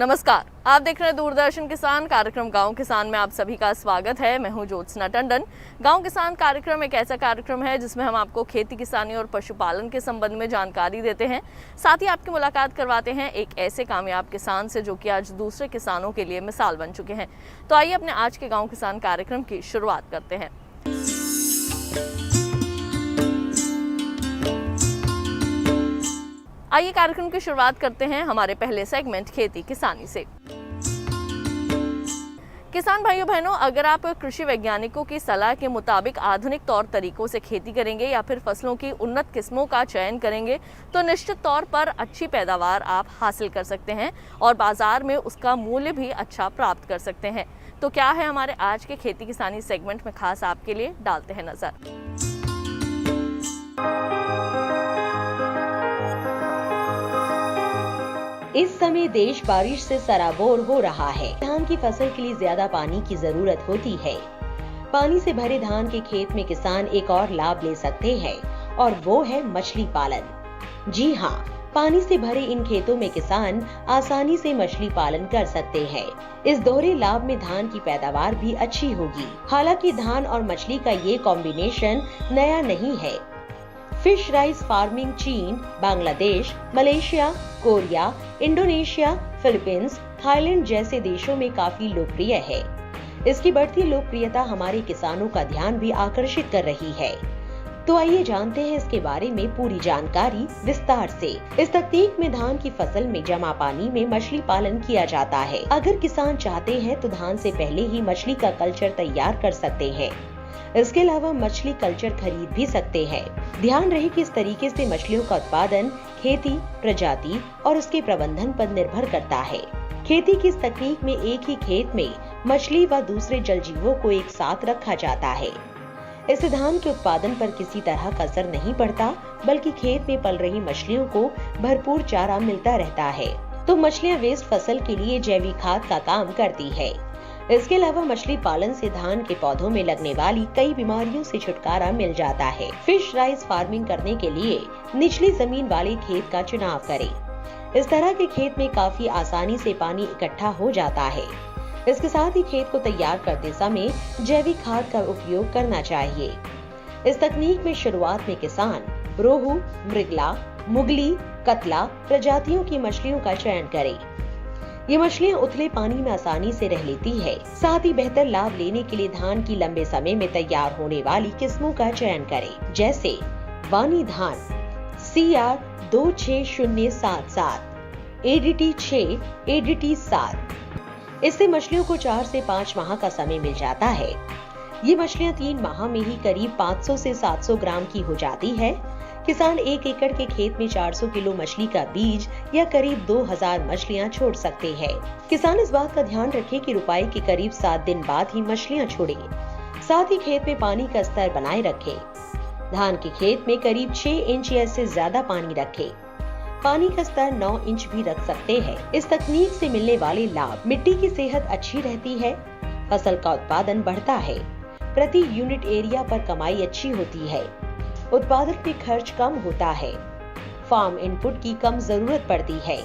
नमस्कार, आप देख रहे हैं दूरदर्शन किसान कार्यक्रम गांव किसान में आप सभी का स्वागत है। मैं हूं ज्योत्सना टंडन। गांव किसान कार्यक्रम एक ऐसा कार्यक्रम है जिसमें हम आपको खेती किसानी और पशुपालन के संबंध में जानकारी देते हैं, साथ ही आपकी मुलाकात करवाते हैं एक ऐसे कामयाब किसान से जो कि आज दूसरे किसानों के लिए मिसाल बन चुके हैं। तो आइए अपने आज के गाँव किसान कार्यक्रम की शुरुआत करते हैं। आइए कार्यक्रम की शुरुआत करते हैं हमारे पहले सेगमेंट खेती किसानी से। किसान भाइयों बहनों, अगर आप कृषि वैज्ञानिकों की सलाह के मुताबिक आधुनिक तौर तरीकों से खेती करेंगे या फिर फसलों की उन्नत किस्मों का चयन करेंगे तो निश्चित तौर पर अच्छी पैदावार आप हासिल कर सकते हैं और बाजार में उसका मूल्य भी अच्छा प्राप्त कर सकते हैं। तो क्या है हमारे आज के खेती किसानी सेगमेंट में खास आपके लिए, डालते हैं नजर। इस समय देश बारिश से सराबोर हो रहा है। धान की फसल के लिए ज्यादा पानी की जरूरत होती है। पानी से भरे धान के खेत में किसान एक और लाभ ले सकते हैं और वो है मछली पालन। जी हाँ, पानी से भरे इन खेतों में किसान आसानी से मछली पालन कर सकते हैं। इस दोहरे लाभ में धान की पैदावार भी अच्छी होगी। हालांकि धान और मछली का ये कॉम्बिनेशन नया नहीं है। फिश राइस फार्मिंग चीन, Bangladesh, Malaysia, Korea, Indonesia, Philippines, Thailand जैसे देशों में काफी लोकप्रिय है। इसकी बढ़ती लोकप्रियता हमारे किसानों का ध्यान भी आकर्षित कर रही है। तो आइए जानते हैं इसके बारे में पूरी जानकारी विस्तार से। इस तकनीक में धान की फसल में जमा पानी में मछली पालन किया जाता है। अगर किसान चाहते हैं तो धान से पहले ही मछली का कल्चर तैयार कर सकते हैं। इसके अलावा मछली कल्चर खरीद भी सकते हैं। ध्यान रहे कि इस तरीके से मछलियों का उत्पादन खेती, प्रजाति और उसके प्रबंधन पर निर्भर करता है। खेती की इस तकनीक में एक ही खेत में मछली व दूसरे जल जीवों को एक साथ रखा जाता है। इससे धान के उत्पादन पर किसी तरह का असर नहीं पड़ता, बल्कि खेत में पल रही मछलियों को भरपूर चारा मिलता रहता है। तो मछलियाँ वेस्ट फसल के लिए जैविक खाद का काम करती है। इसके अलावा मछली पालन से धान के पौधों में लगने वाली कई बीमारियों से छुटकारा मिल जाता है। फिश राइस फार्मिंग करने के लिए निचली जमीन वाले खेत का चुनाव करें। इस तरह के खेत में काफी आसानी से पानी इकट्ठा हो जाता है। इसके साथ ही खेत को तैयार करते समय जैविक खाद का उपयोग करना चाहिए। इस तकनीक में शुरुआत में किसान रोहू, मृगला, मुगली, कतला प्रजातियों की मछलियों का चयन करे। ये मछलियाँ उथले पानी में आसानी से रह लेती है। साथ ही बेहतर लाभ लेने के लिए धान की लंबे समय में तैयार होने वाली किस्मों का चयन करें, जैसे वानी धान CR 26077, ADT 6, ADT 7। इससे मछलियों को 4 से 5 माह का समय मिल जाता है। ये मछलियाँ 3 माह में ही करीब 500 से 700 ग्राम की हो जाती है। किसान 1 एकड़ के खेत में 400 किलो मछली का बीज या करीब 2000 मछलियां छोड़ सकते हैं। किसान इस बात का ध्यान रखे कि रुपाई के करीब 7 दिन बाद ही मछलियां छोड़े। साथ ही खेत में पानी का स्तर बनाए रखे। धान के खेत में करीब 6 इंच या इससे ज्यादा पानी रखे। पानी का स्तर 9 इंच भी रख सकते हैं। इस तकनीक से मिलने वाले लाभ: मिट्टी की सेहत अच्छी रहती है, फसल का उत्पादन बढ़ता है, प्रति यूनिट एरिया पर कमाई अच्छी होती है, उत्पादन में खर्च कम होता है, फार्म इनपुट की कम जरूरत पड़ती है,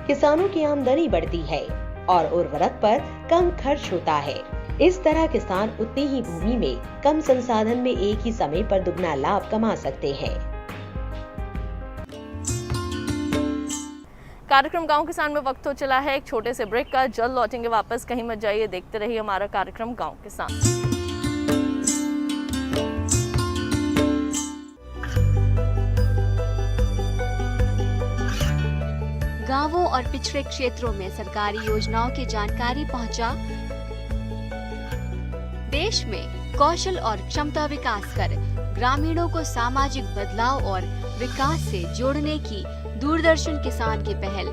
किसानों की आमदनी बढ़ती है और उर्वरक पर कम खर्च होता है। इस तरह किसान उतनी ही भूमि में कम संसाधन में एक ही समय पर दुगना लाभ कमा सकते हैं। कार्यक्रम गांव किसान में वक्त हो चला है एक छोटे से ब्रेक का। जल्द लौटेंगे वापस, कहीं मत जाइए, देखते रहिए हमारा कार्यक्रम गांव किसान। गांवों और पिछड़े क्षेत्रों में सरकारी योजनाओं की जानकारी पहुंचा। देश में कौशल और क्षमता विकास कर ग्रामीणों को सामाजिक बदलाव और विकास से जोड़ने की दूरदर्शन किसान की पहल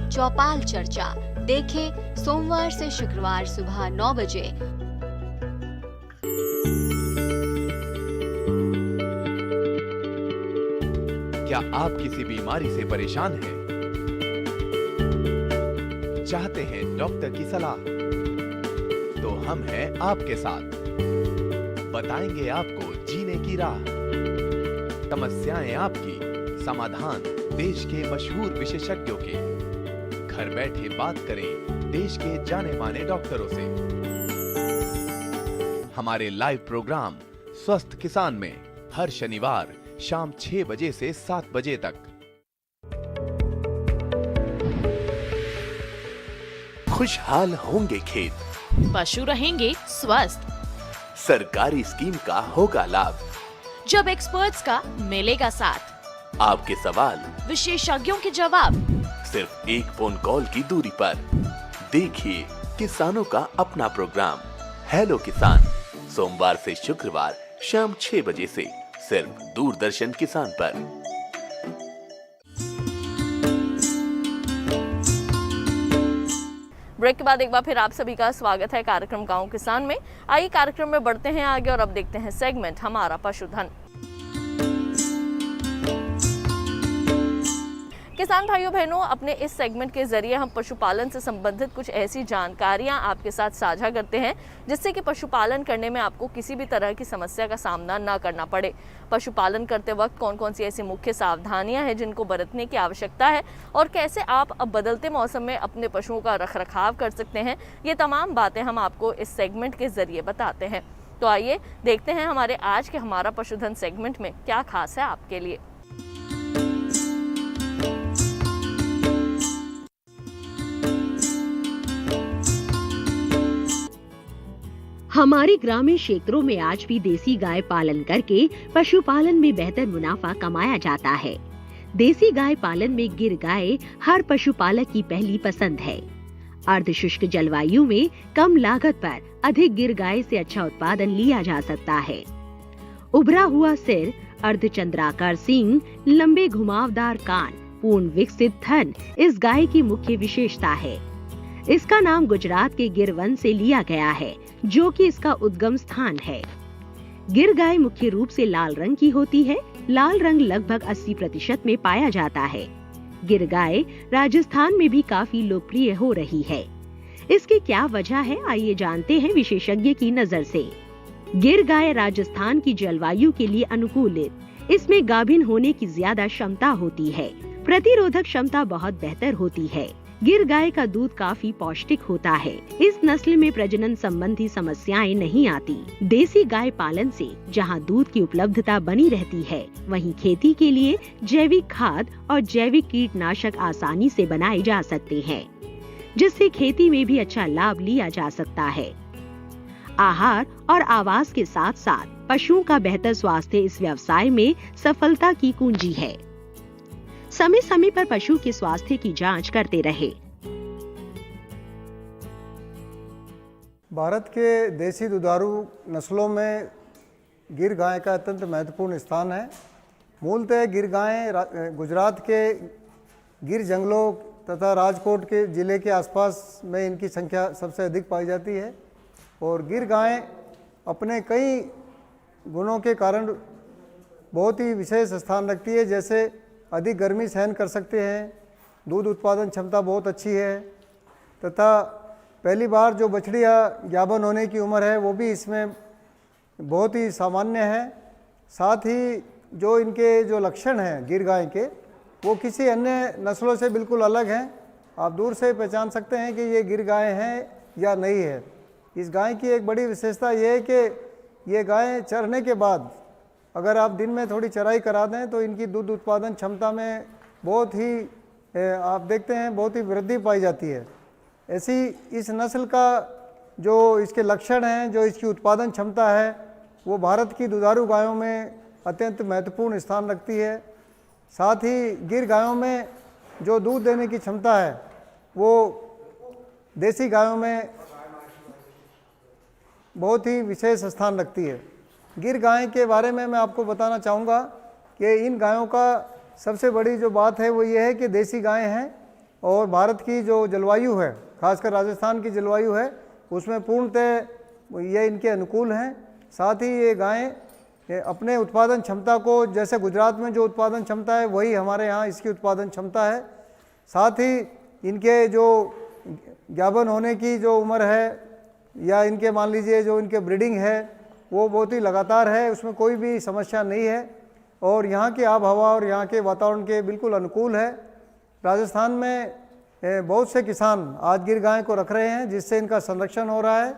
चौपाल चर्चा देखें सोमवार से शुक्रवार सुबह 9 बजे। क्या आप किसी बीमारी से परेशान हैं? चाहते हैं डॉक्टर की सलाह? तो हम हैं आपके साथ, बताएंगे आपको जीने की राह। समस्याएं आपकी, समाधान देश के मशहूर विशेषज्ञों के। घर बैठे बात करें देश के जाने माने डॉक्टरों से। हमारे लाइव प्रोग्राम स्वस्थ किसान में हर शनिवार शाम 6 बजे से 7 बजे तक। खुशहाल होंगे खेत, पशु रहेंगे स्वस्थ, सरकारी स्कीम का होगा लाभ, जब एक्सपर्ट्स का मिलेगा साथ, आपके सवाल विशेषज्ञों के जवाब, सिर्फ एक फोन कॉल की दूरी पर। देखिए किसानों का अपना प्रोग्राम हेलो किसान, सोमवार से शुक्रवार शाम 6 बजे से सिर्फ दूरदर्शन किसान पर। ब्रेक के बाद एक बार फिर आप सभी का स्वागत है कार्यक्रम गांव किसान में। आइए कार्यक्रम में बढ़ते हैं आगे और अब देखते हैं सेगमेंट हमारा पशुधन। किसान भाइयों बहनों, अपने इस सेगमेंट के जरिए हम पशुपालन से संबंधित कुछ ऐसी जानकारियां आपके साथ साझा करते हैं जिससे कि पशुपालन करने में आपको किसी भी तरह की समस्या का सामना ना करना पड़े। पशुपालन करते वक्त कौन कौन सी ऐसी मुख्य सावधानियां हैं जिनको बरतने की आवश्यकता है और कैसे आप अब बदलते मौसम में अपने पशुओं का रखरखाव कर सकते हैं, ये तमाम बातें हम आपको इस सेगमेंट के जरिए बताते हैं। तो आइए देखते हैं हमारे आज के हमारा पशुधन सेगमेंट में क्या खास है आपके लिए। हमारे ग्रामीण क्षेत्रों में आज भी देसी गाय पालन करके पशुपालन में बेहतर मुनाफा कमाया जाता है। देसी गाय पालन में गिर गाय हर पशुपालक की पहली पसंद है। अर्धशुष्क जलवायु में कम लागत पर अधिक गिर गाय से अच्छा उत्पादन लिया जा सकता है। उभरा हुआ सिर, अर्धचंद्राकार सींग, लंबे घुमावदार कान, पूर्ण विकसित थन इस गाय की मुख्य विशेषता है। इसका नाम गुजरात के गिर वन से लिया गया है, जो कि इसका उद्गम स्थान है। गिर गाय मुख्य रूप से लाल रंग की होती है। लाल रंग लगभग 80% में पाया जाता है। गिर गाय राजस्थान में भी काफी लोकप्रिय हो रही है। इसकी क्या वजह है, आइए जानते हैं विशेषज्ञ की नजर से। गिर गाय राजस्थान की जलवायु के लिए अनुकूलित। इसमें गाभिन होने की ज्यादा क्षमता होती है। प्रतिरोधक क्षमता बहुत बेहतर होती है। गिर गाय का दूध काफी पौष्टिक होता है। इस नस्ल में प्रजनन संबंधी समस्याएं नहीं आती। देसी गाय पालन से जहां दूध की उपलब्धता बनी रहती है, वहीं खेती के लिए जैविक खाद और जैविक कीटनाशक आसानी से बनाए जा सकते हैं, जिससे खेती में भी अच्छा लाभ लिया जा सकता है। आहार और आवास के साथ साथ पशुओं का बेहतर स्वास्थ्य इस व्यवसाय में सफलता की कुंजी है। समय समय पर पशु के स्वास्थ्य की जांच करते रहे। भारत के देसी दुधारू नस्लों में गिर गाय का अत्यंत महत्वपूर्ण स्थान है। मूलतः गिर गायें गुजरात के गिर जंगलों तथा राजकोट के जिले के आसपास में इनकी संख्या सबसे अधिक पाई जाती है। और गिर गायें अपने कई गुणों के कारण बहुत ही विशेष स्थान रखती है, जैसे अधिक गर्मी सहन कर सकते हैं, दूध उत्पादन क्षमता बहुत अच्छी है, तथा पहली बार जो बछड़ी या गाभन होने की उम्र है वो भी इसमें बहुत ही सामान्य है। साथ ही जो इनके जो लक्षण हैं गिर गाय के, वो किसी अन्य नस्लों से बिल्कुल अलग हैं। आप दूर से पहचान सकते हैं कि ये गिर गाय हैं या नहीं है। इस गाय की एक बड़ी विशेषता ये है कि ये गाय चरने के बाद अगर आप दिन में थोड़ी चराई करा दें तो इनकी दूध उत्पादन क्षमता में बहुत ही आप देखते हैं बहुत ही वृद्धि पाई जाती है। ऐसी इस नस्ल का जो इसके लक्षण हैं, जो इसकी उत्पादन क्षमता है, वो भारत की दुधारू गायों में अत्यंत महत्वपूर्ण स्थान रखती है। साथ ही गिर गायों में जो दूध देने की क्षमता है वो देसी गायों में बहुत ही विशेष स्थान रखती है। गिर गाय के बारे में मैं आपको बताना चाहूँगा कि इन गायों का सबसे बड़ी जो बात है वो ये है कि देसी गायें हैं और भारत की जो जलवायु है, खासकर राजस्थान की जलवायु है, उसमें पूर्णतः ये इनके अनुकूल हैं। साथ ही ये गायें अपने उत्पादन क्षमता को, जैसे गुजरात में जो उत्पादन क्षमता है वही हमारे यहाँ इसकी उत्पादन क्षमता है। साथ ही इनके जो गाभन होने की जो उम्र है या इनके मान लीजिए जो इनके ब्रीडिंग है वो बहुत ही लगातार है, उसमें कोई भी समस्या नहीं है और यहाँ की आब हवा और यहाँ के वातावरण के बिल्कुल अनुकूल है। राजस्थान में बहुत से किसान आज गिर गाय को रख रहे हैं, जिससे इनका संरक्षण हो रहा है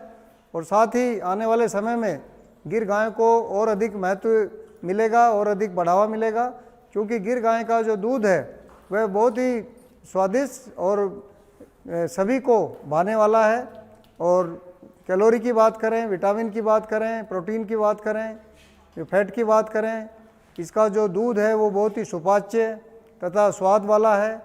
और साथ ही आने वाले समय में गिर गाय को और अधिक महत्व मिलेगा और अधिक बढ़ावा मिलेगा, क्योंकि गिर गाय का जो दूध है वह बहुत ही स्वादिष्ट और सभी को भाने वाला है। और कैलोरी की बात करें, विटामिन की बात करें, प्रोटीन की बात करें, फैट की बात करें, इसका जो दूध है वो बहुत ही सुपाच्य तथा स्वाद वाला है।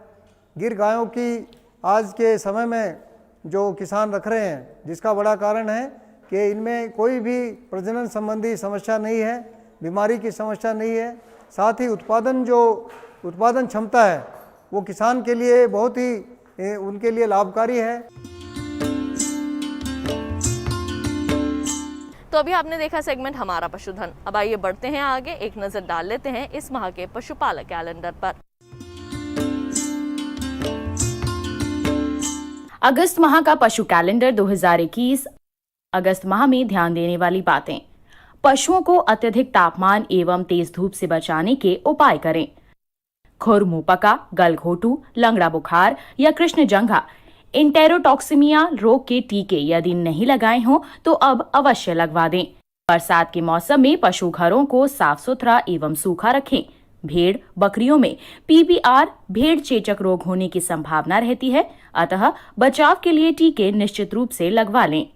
गिर गायों की आज के समय में जो किसान रख रहे हैं, जिसका बड़ा कारण है कि इनमें कोई भी प्रजनन संबंधी समस्या नहीं है, बीमारी की समस्या नहीं है। साथ ही उत्पादन क्षमता है वो किसान के लिए बहुत ही उनके लिए लाभकारी है। तो अभी आपने देखा सेगमेंट हमारा पशुधन। अब आइए बढ़ते हैं आगे, एक नजर डाल लेते हैं इस माह के पशुपालक कैलेंडर पर। अगस्त माह का पशु कैलेंडर 2021। अगस्त माह में ध्यान देने वाली बातें। पशुओं को अत्यधिक तापमान एवं तेज धूप से बचाने के उपाय करें। खुर मुंह पका, गलघोटू, लंगड़ा बुखार या कृष्ण जंघा इंटेरोटॉक्सिमिया रोग के टीके यदि नहीं लगाए हों तो अब अवश्य लगवा दें। बरसात के मौसम में पशु घरों को साफ सुथरा एवं सूखा रखें। भेड़ बकरियों में पीपीआर भेड़ चेचक रोग होने की संभावना रहती है, अतः बचाव के लिए टीके निश्चित रूप से लगवा लें।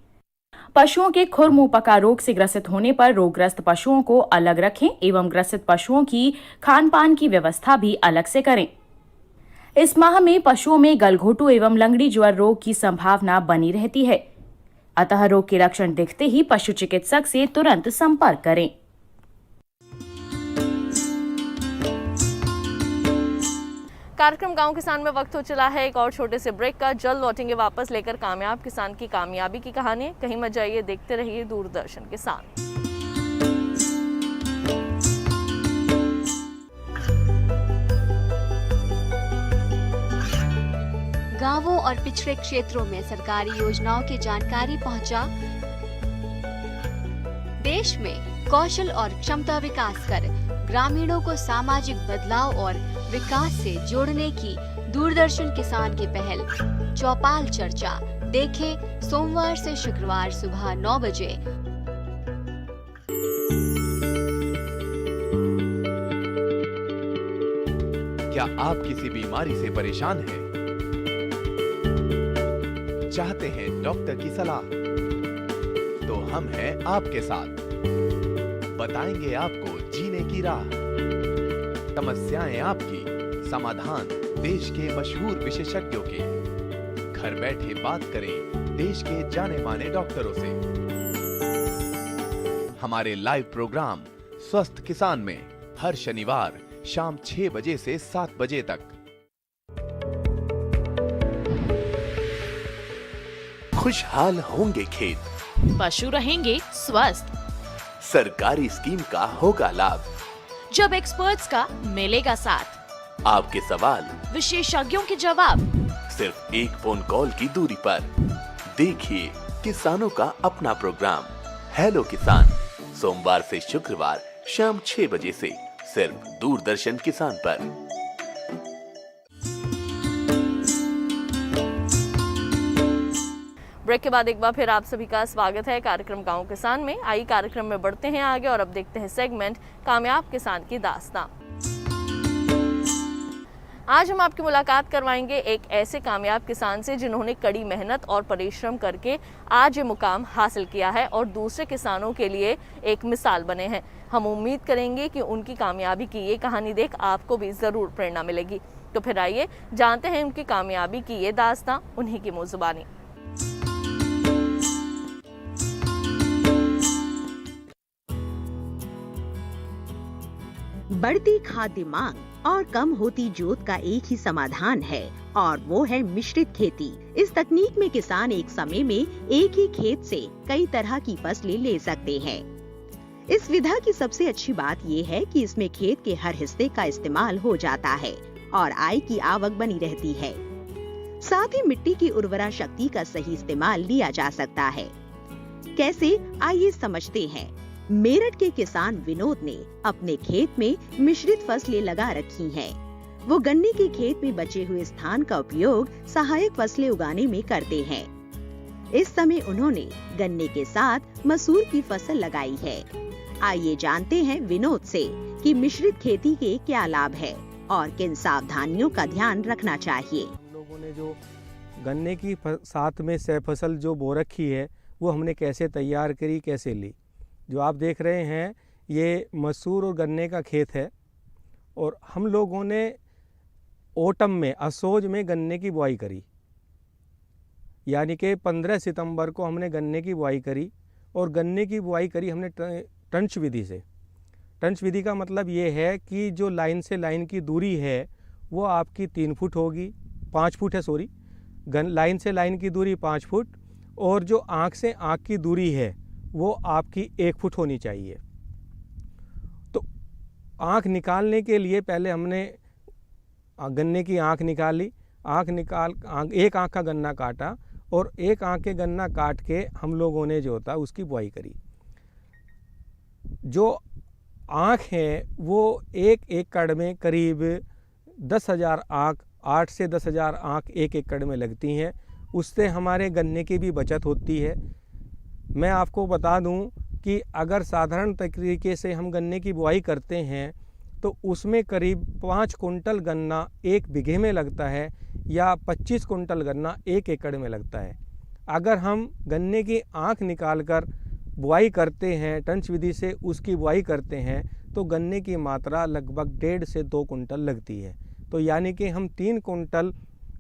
पशुओं के खुर मुंह पका रोग से ग्रसित होने पर रोगग्रस्त पशुओं को अलग रखें एवं ग्रसित पशुओं की खान पान की व्यवस्था भी अलग से करें। इस माह में पशुओं में गलघोटू एवं लंगड़ी ज्वर रोग की संभावना बनी रहती है, अतः रोग के लक्षण दिखते ही पशु चिकित्सक से तुरंत संपर्क करें। कार्यक्रम गांव किसान में वक्त हो चला है एक और छोटे से ब्रेक का। जल्द लौटेंगे वापस लेकर कामयाब किसान की कामयाबी की कहानी। कहीं मत जाइए, देखते रहिए दूरदर्शन किसान। गांवों और पिछड़े क्षेत्रों में सरकारी योजनाओं की जानकारी पहुंचा। देश में कौशल और क्षमता विकास कर ग्रामीणों को सामाजिक बदलाव और विकास से जोड़ने की दूरदर्शन किसान की पहल चौपाल चर्चा देखें सोमवार से शुक्रवार सुबह 9 बजे। क्या आप किसी बीमारी से परेशान हैं? चाहते हैं डॉक्टर की सलाह? तो हम हैं आपके साथ, बताएंगे आपको जीने की राह। समस्याएं आपकी, समाधान देश के मशहूर विशेषज्ञों के। घर बैठे बात करें देश के जाने माने डॉक्टरों से। हमारे लाइव प्रोग्राम स्वस्थ किसान में हर शनिवार शाम 6 बजे से 7 बजे तक। खुशहाल होंगे खेत, पशु रहेंगे स्वस्थ, सरकारी स्कीम का होगा लाभ। जब एक्सपर्ट्स का मिलेगा साथ, आपके सवाल, विशेषज्ञों के जवाब, सिर्फ एक फोन कॉल की दूरी पर। देखिए किसानों का अपना प्रोग्राम हेलो किसान, सोमवार से शुक्रवार शाम 6 बजे से सिर्फ दूरदर्शन किसान पर। ब्रेक के बाद एक बार फिर आप सभी का स्वागत है कार्यक्रम गांव किसान में। आइए कार्यक्रम में बढ़ते हैं आगे और अब देखते हैं सेगमेंट कामयाब किसान की दास्तां। आज हम आपकी मुलाकात करवाएंगे एक ऐसे कामयाब किसान से जिन्होंने कड़ी मेहनत और परिश्रम करके आज ये मुकाम हासिल किया है और दूसरे किसानों के लिए एक मिसाल बने हैं। हम उम्मीद करेंगे कि उनकी कामयाबी की ये कहानी देख आपको भी ज़रूर प्रेरणा मिलेगी। तो फिर आइए जानते हैं उनकी कामयाबी की ये दास्तां उन्हीं की मुँह ज़ुबानी। बढ़ती खाद्य मांग और कम होती जोत का एक ही समाधान है और वो है मिश्रित खेती। इस तकनीक में किसान एक समय में एक ही खेत से कई तरह की फसलें ले सकते हैं। इस विधा की सबसे अच्छी बात ये है कि इसमें खेत के हर हिस्से का इस्तेमाल हो जाता है और आय की आवक बनी रहती है। साथ ही मिट्टी की उर्वरा शक्ति का सही इस्तेमाल लिया जा सकता है। कैसे, आइए समझते हैं। मेरठ के किसान विनोद ने अपने खेत में मिश्रित फसलें लगा रखी हैं। वो गन्ने के खेत में बचे हुए स्थान का उपयोग सहायक फसलें उगाने में करते हैं। इस समय उन्होंने गन्ने के साथ मसूर की फसल लगाई है। आइए जानते हैं विनोद से कि मिश्रित खेती के क्या लाभ है और किन सावधानियों का ध्यान रखना चाहिए। हम लोगों ने जो गन्ने की साथ में सह फसल जो बो रखी है वो हमने कैसे तैयार करी, कैसे ली। जो आप देख रहे हैं ये मसूर और गन्ने का खेत है और हम लोगों ने ओटम में असोज में गन्ने की बुआई करी, यानी कि 15 सितंबर को हमने गन्ने की बुआई करी। और गन्ने की बुआई करी हमने टंच विधि से। टंच विधि का मतलब ये है कि जो लाइन से लाइन की दूरी है वो आपकी 3 फुट होगी, 5 फुट है सॉरी, लाइन से लाइन की दूरी 5 फुट और जो आँख से आँख की दूरी है वो आपकी 1 फुट होनी चाहिए। तो आँख निकालने के लिए पहले हमने गन्ने की आँख निकाली, एक आँख का गन्ना काटा और एक आँख के गन्ना काट के हम लोगों ने जो होता उसकी बुआई करी। जो आँख है वो एक एकड़ में करीब 10,000 आँख, 8 से 10,000 आँख एक एकड़ में लगती हैं। उससे हमारे गन्ने की भी बचत होती है। मैं आपको बता दूं कि अगर साधारण तरीके से हम गन्ने की बुआई करते हैं तो उसमें करीब 5 कुंटल गन्ना 1 बीघे में लगता है या 25 कुंटल गन्ना 1 एकड़ में लगता है। अगर हम गन्ने की आँख निकालकर बुआई करते हैं, टंच विधि से उसकी बुआई करते हैं, तो गन्ने की मात्रा लगभग 1.5 से 2 कुंटल लगती है। तो यानी कि हम 3 कुंटल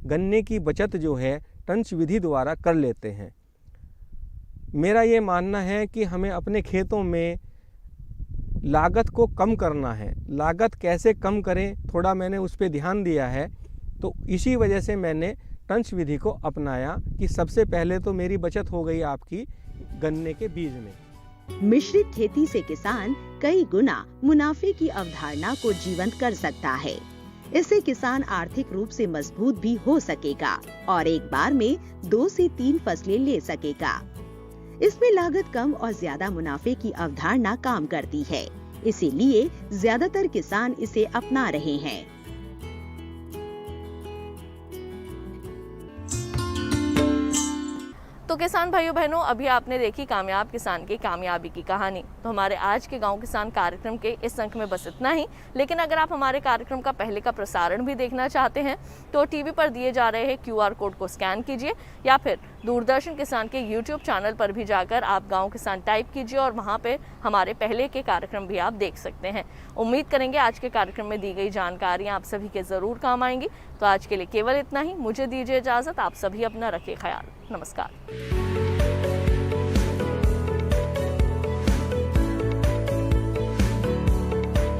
गन्ने की बचत जो है टंच विधि द्वारा कर लेते हैं। मेरा ये मानना है कि हमें अपने खेतों में लागत को कम करना है। लागत कैसे कम करें, थोड़ा मैंने उस पर ध्यान दिया है। तो इसी वजह से मैंने टंच विधि को अपनाया कि सबसे पहले तो मेरी बचत हो गई आपकी गन्ने के बीज में। मिश्रित खेती से किसान कई गुना मुनाफे की अवधारणा को जीवंत कर सकता है। इससे किसान आर्थिक रूप से मजबूत भी हो सकेगा और एक बार में 2 से 3 फसलें ले सकेगा। इसमें लागत कम और ज्यादा मुनाफे की अवधारणा काम करती है, इसीलिए ज्यादातर किसान इसे अपना रहे हैं। तो किसान भाइयों बहनों, अभी आपने देखी कामयाब किसान की कामयाबी की कहानी। तो हमारे आज के गांव किसान कार्यक्रम के इस अंक में बस इतना ही। लेकिन अगर आप हमारे कार्यक्रम का पहले का प्रसारण भी देखना चाहते हैं तो टीवी पर दिए जा रहे QR कोड को स्कैन कीजिए या फिर दूरदर्शन किसान के YouTube चैनल पर भी जाकर आप गाँव किसान टाइप कीजिए और वहाँ पे हमारे पहले के कार्यक्रम भी आप देख सकते हैं। उम्मीद करेंगे आज के कार्यक्रम में दी गई जानकारियाँ आप सभी के ज़रूर काम आएंगी। तो आज के लिए केवल इतना ही। मुझे दीजिए इजाज़त। आप सभी अपना रखिए ख्याल। नमस्कार।